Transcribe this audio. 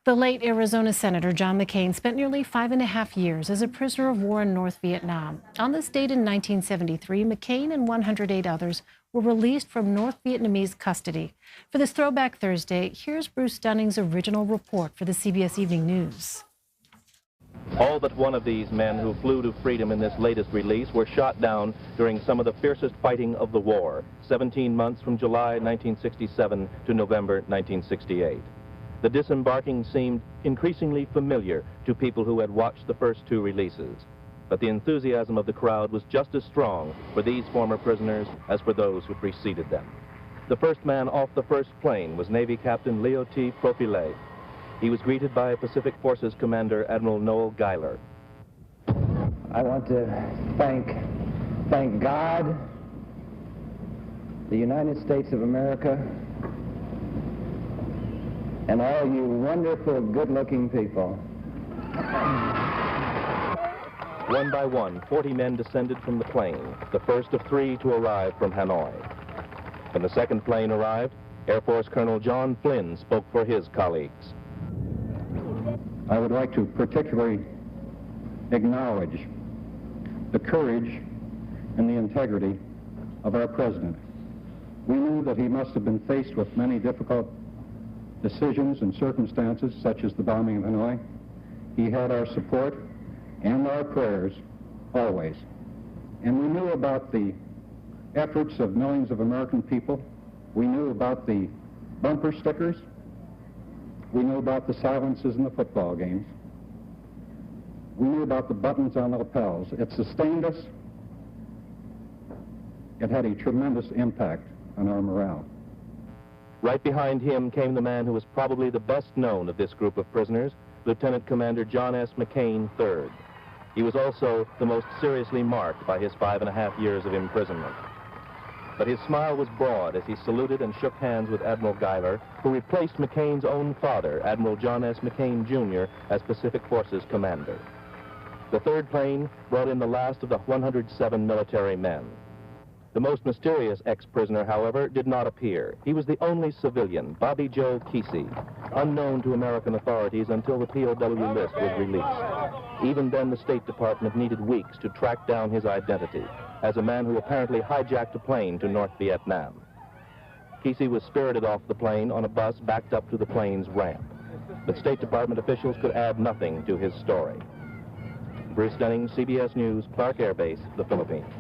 The late Arizona Senator John McCain spent nearly 5.5 years as a prisoner of war in North Vietnam. On this date in 1973, McCain and 108 others were released from North Vietnamese custody. For this Throwback Thursday, here's Bruce Dunning's original report for the CBS Evening News. All but one of these men who flew to freedom in this latest release were shot down during some of the fiercest fighting of the war, 17 months from July 1967 to November 1968. The disembarking seemed increasingly familiar to people who had watched the first two releases. But the enthusiasm of the crowd was just as strong for these former prisoners as for those who preceded them. The first man off the first plane was Navy Captain Leo T. Profile. He was greeted by Pacific Forces Commander Admiral Noel Geiler. I want to thank God, the United States of America, and all you wonderful, good-looking people. One by one, 40 men descended from the plane, the first of 3 to arrive from Hanoi. When the second plane arrived, Air Force Colonel John Flynn spoke for his colleagues. I would like to particularly acknowledge the courage and the integrity of our president. We knew that he must have been faced with many difficult decisions and circumstances, such as the bombing of Hanoi. He had our support and our prayers always. And we knew about the efforts of millions of American people. We knew about the bumper stickers. We knew about the silences in the football games. We knew about the buttons on the lapels. It sustained us. It had a tremendous impact on our morale. Right behind him came the man who was probably the best known of this group of prisoners, Lieutenant Commander John S. McCain III. He was also the most seriously marked by his 5.5 years of imprisonment. But his smile was broad as he saluted and shook hands with Admiral Geiler, who replaced McCain's own father, Admiral John S. McCain Jr., as Pacific Forces commander. The third plane brought in the last of the 107 military men. The most mysterious ex-prisoner, however, did not appear. He was the only civilian, Bobby Joe Kesey, unknown to American authorities until the POW list was released. Even then, the State Department needed weeks to track down his identity as a man who apparently hijacked a plane to North Vietnam. Kesey was spirited off the plane on a bus backed up to the plane's ramp. But State Department officials could add nothing to his story. Bruce Dunning, CBS News, Clark Air Base, the Philippines.